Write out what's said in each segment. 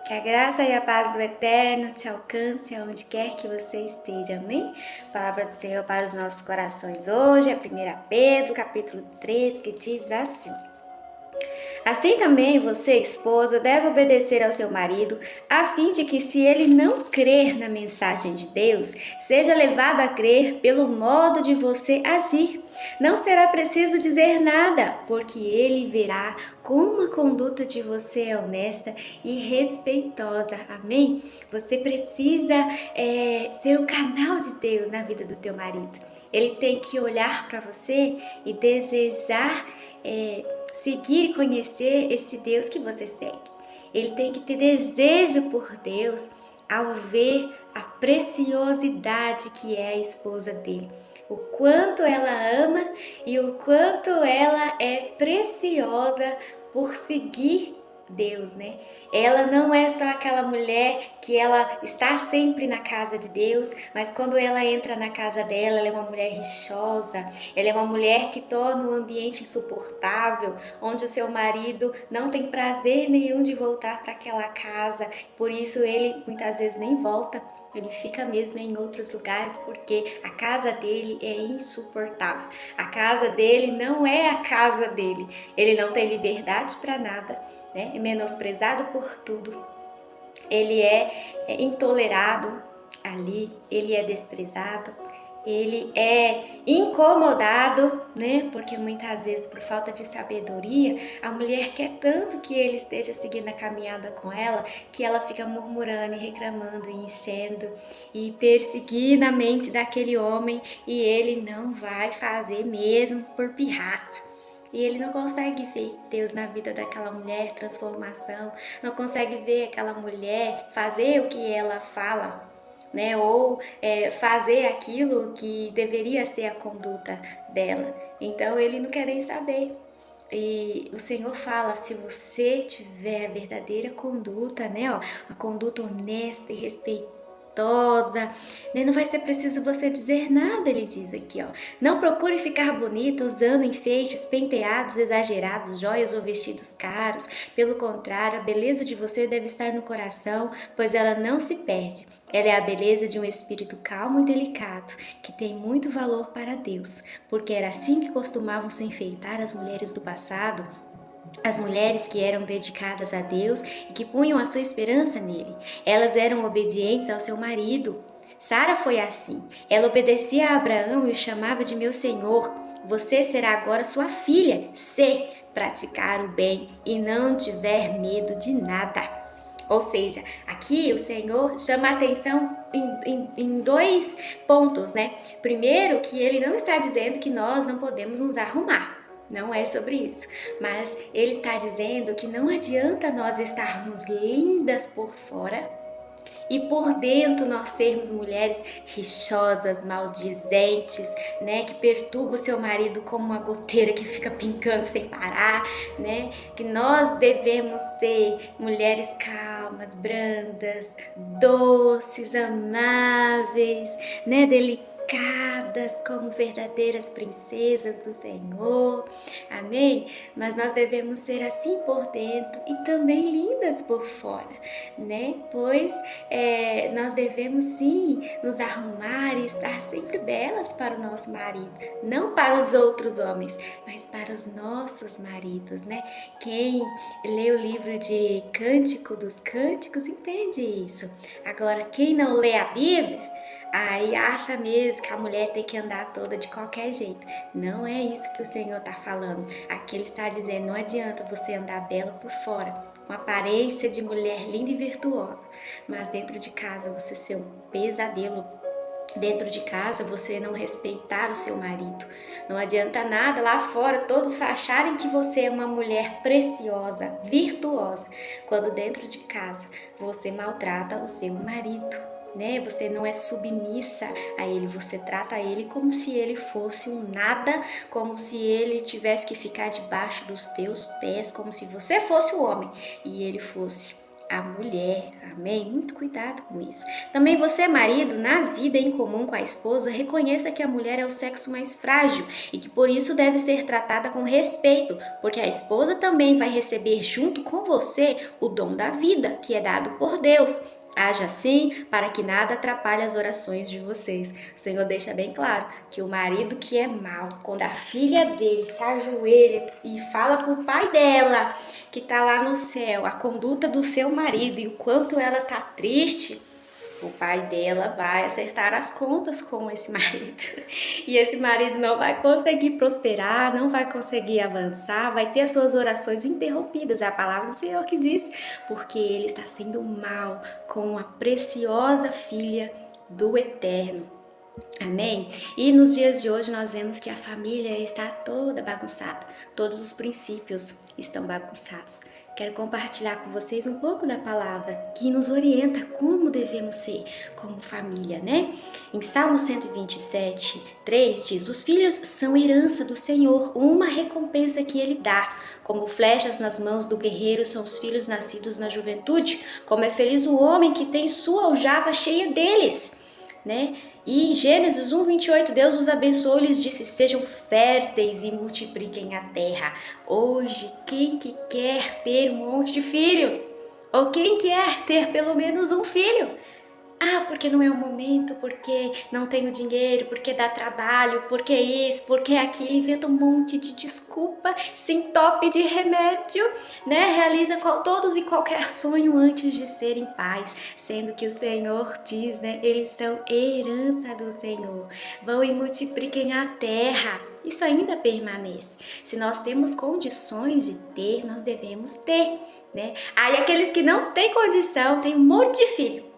Que a graça e a paz do Eterno te alcance aonde quer que você esteja, amém? Palavra do Senhor para os nossos corações hoje é 1 Pedro, capítulo 3, que diz assim: Assim também você, esposa, deve obedecer ao seu marido, a fim de que, se ele não crer na mensagem de Deus, seja levado a crer pelo modo de você agir. Não será preciso dizer nada, porque ele verá como a conduta de você é honesta e respeitosa. Amém? Você precisa ser o canal de Deus na vida do teu marido. Ele tem que olhar para você e desejar seguir e conhecer esse Deus que você segue. Ele tem que ter desejo por Deus ao ver a preciosidade que é a esposa dele. O quanto ela ama e o quanto ela é preciosa por seguir Deus, né? Ela não é só aquela mulher que ela está sempre na casa de Deus, mas quando ela entra na casa dela, ela é uma mulher rixosa, ela é uma mulher que torna o ambiente insuportável, onde o seu marido não tem prazer nenhum de voltar para aquela casa, por isso ele muitas vezes nem volta. Ele fica mesmo em outros lugares porque a casa dele é insuportável. A casa dele não é a casa dele. Ele não tem liberdade para nada, né? É menosprezado por tudo. Ele é intolerado ali, ele é desprezado. Ele é incomodado, né? Porque muitas vezes, por falta de sabedoria, a mulher quer tanto que ele esteja seguindo a caminhada com ela, que ela fica murmurando e reclamando e enchendo e perseguindo a mente daquele homem, e ele não vai fazer mesmo por pirraça. E ele não consegue ver Deus na vida daquela mulher, transformação, não consegue ver aquela mulher fazer o que ela fala, né? Ou fazer aquilo que deveria ser a conduta dela. Então ele não quer nem saber. E o Senhor fala, se você tiver a verdadeira conduta, né? A conduta honesta e respeitosa, né? Não vai ser preciso você dizer nada, ele diz aqui, ó. Não procure ficar bonita usando enfeites, penteados exagerados, joias ou vestidos caros. Pelo contrário, a beleza de você deve estar no coração, pois ela não se perde. Ela é a beleza de um espírito calmo e delicado, que tem muito valor para Deus, porque era assim que costumavam se enfeitar as mulheres do passado, as mulheres que eram dedicadas a Deus e que punham a sua esperança nele. Elas eram obedientes ao seu marido. Sara foi assim. Ela obedecia a Abraão e o chamava de meu senhor. Você será agora sua filha, se praticar o bem e não tiver medo de nada. Ou seja, aqui o Senhor chama a atenção em dois pontos, né? Primeiro, que ele não está dizendo que nós não podemos nos arrumar. Não é sobre isso, mas ele está dizendo que não adianta nós estarmos lindas por fora e por dentro nós sermos mulheres rixosas, maldizentes, né, que perturba o seu marido como uma goteira que fica pincando sem parar, né? Que nós devemos ser mulheres calmas, brandas, doces, amáveis, né, delicadas, como verdadeiras princesas do Senhor, amém? Mas nós devemos ser assim por dentro e também lindas por fora, né? Pois nós devemos sim nos arrumar e estar sempre belas para o nosso marido, não para os outros homens, mas para os nossos maridos, né? Quem lê o livro de Cântico dos Cânticos entende isso. Agora, quem não lê a Bíblia, aí acha mesmo que a mulher tem que andar toda de qualquer jeito. Não é isso que o Senhor está falando. Aqui ele está dizendo, não adianta você andar bela por fora, com aparência de mulher linda e virtuosa, mas dentro de casa você ser um pesadelo. Dentro de casa você não respeitar o seu marido. Não adianta nada lá fora todos acharem que você é uma mulher preciosa, virtuosa, quando dentro de casa você maltrata o seu marido, né? Você não é submissa a ele, você trata ele como se ele fosse um nada, como se ele tivesse que ficar debaixo dos teus pés, como se você fosse o homem e ele fosse a mulher. Amém? Muito cuidado com isso. Também você, marido, na vida em comum com a esposa, reconheça que a mulher é o sexo mais frágil e que por isso deve ser tratada com respeito, porque a esposa também vai receber junto com você o dom da vida, que é dado por Deus. Haja assim para que nada atrapalhe as orações de vocês. O Senhor deixa bem claro que o marido que é mau, quando a filha dele se ajoelha e fala pro pai dela, que tá lá no céu, a conduta do seu marido e o quanto ela tá triste, o pai dela vai acertar as contas com esse marido. E esse marido não vai conseguir prosperar, não vai conseguir avançar, vai ter as suas orações interrompidas. É a palavra do Senhor que diz, porque ele está sendo mal com a preciosa filha do Eterno. Amém? E nos dias de hoje nós vemos que a família está toda bagunçada, todos os princípios estão bagunçados. Quero compartilhar com vocês um pouco da palavra que nos orienta como devemos ser como família, né? Em Salmo 127, 3 diz: os filhos são herança do Senhor, uma recompensa que Ele dá. Como flechas nas mãos do guerreiro são os filhos nascidos na juventude. Como é feliz o homem que tem sua aljava cheia deles. Né? E em Gênesis 1:28, Deus os abençoou e lhes disse: sejam férteis e multipliquem a terra. Hoje, quem que quer ter um monte de filho? Ou quem quer ter pelo menos um filho? Ah, porque não é o momento, porque não tenho dinheiro, porque dá trabalho, porque isso, porque aquilo, inventa um monte de desculpa, se entope de remédio, né? Realiza todos e qualquer sonho antes de serem pais, sendo que o Senhor diz, né? Eles são herança do Senhor. Vão e multipliquem a terra. Isso ainda permanece. Se nós temos condições de ter, nós devemos ter, né? Aí aqueles que não têm condição, têm um monte de filho.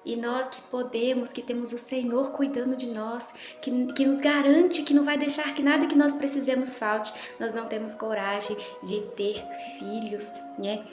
E nós que podemos, que temos o Senhor cuidando de nós, que nos garante que não vai deixar que nada que nós precisemos falte, nós não temos coragem de ter filhos, né?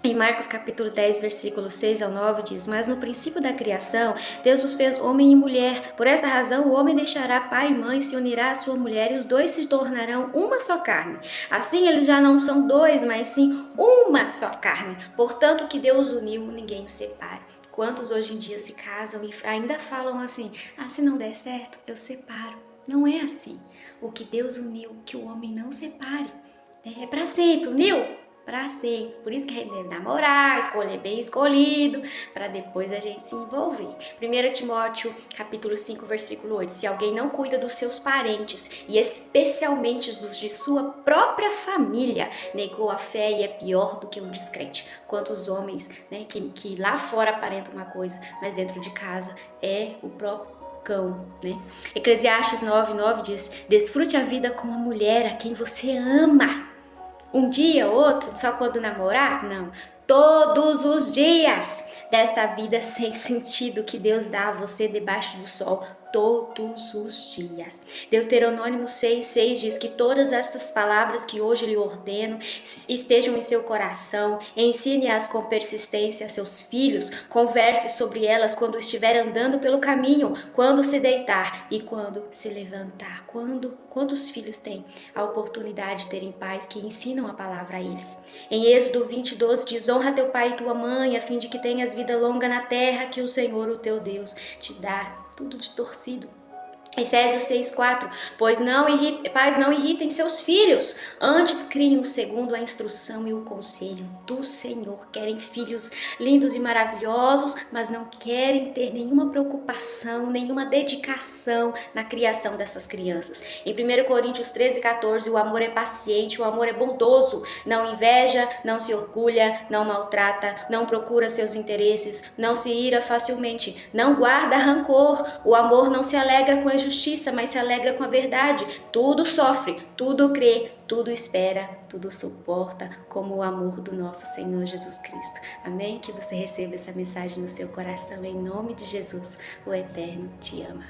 Em Marcos capítulo 10, versículo 6 ao 9 diz: mas no princípio da criação, Deus os fez homem e mulher. Por essa razão, o homem deixará pai e mãe, se unirá à sua mulher, e os dois se tornarão uma só carne. Assim, eles já não são dois, mas sim uma só carne. Portanto, o que Deus uniu, ninguém o separe. Quantos hoje em dia se casam e ainda falam assim: ah, se não der certo, eu separo. Não é assim. O que Deus uniu, que o homem não separe. É para sempre. Uniu? Para sempre. Por isso que a gente deve namorar, escolher bem escolhido, para depois a gente se envolver. 1 Timóteo, capítulo 5, versículo 8. Se alguém não cuida dos seus parentes, e especialmente dos de sua própria família, negou a fé e é pior do que um descrente. Quantos homens, né, que lá fora aparentam uma coisa, mas dentro de casa é o próprio cão, né? Eclesiastes 9:9 diz: desfrute a vida com a mulher a quem você ama. Um dia, outro, só quando namorar? Não. Todos os dias desta vida sem sentido que Deus dá a você debaixo do sol. Todos os dias. Deuteronômio 6:6 diz que todas estas palavras que hoje lhe ordeno estejam em seu coração, ensine-as com persistência a seus filhos, converse sobre elas quando estiver andando pelo caminho, quando se deitar e quando se levantar. Quantos filhos têm a oportunidade de terem pais que ensinam a palavra a eles? Em Êxodo 20:12 diz: honra teu pai e tua mãe, a fim de que tenhas vida longa na terra que o Senhor, o teu Deus, te dá. Tudo distorcido. Efésios 6:4, pais não irritem seus filhos, antes criem segundo a instrução e o conselho do Senhor. Querem filhos lindos e maravilhosos, mas não querem ter nenhuma preocupação, nenhuma dedicação na criação dessas crianças. Em 1 Coríntios 13:14, o amor é paciente, o amor é bondoso, não inveja, não se orgulha, não maltrata, não procura seus interesses, não se ira facilmente, não guarda rancor, o amor não se alegra com a justiça, mas se alegra com a verdade. Tudo sofre, tudo crê, tudo espera, tudo suporta, como o amor do nosso Senhor Jesus Cristo. Amém? Que você receba essa mensagem no seu coração, em nome de Jesus, o Eterno te ama.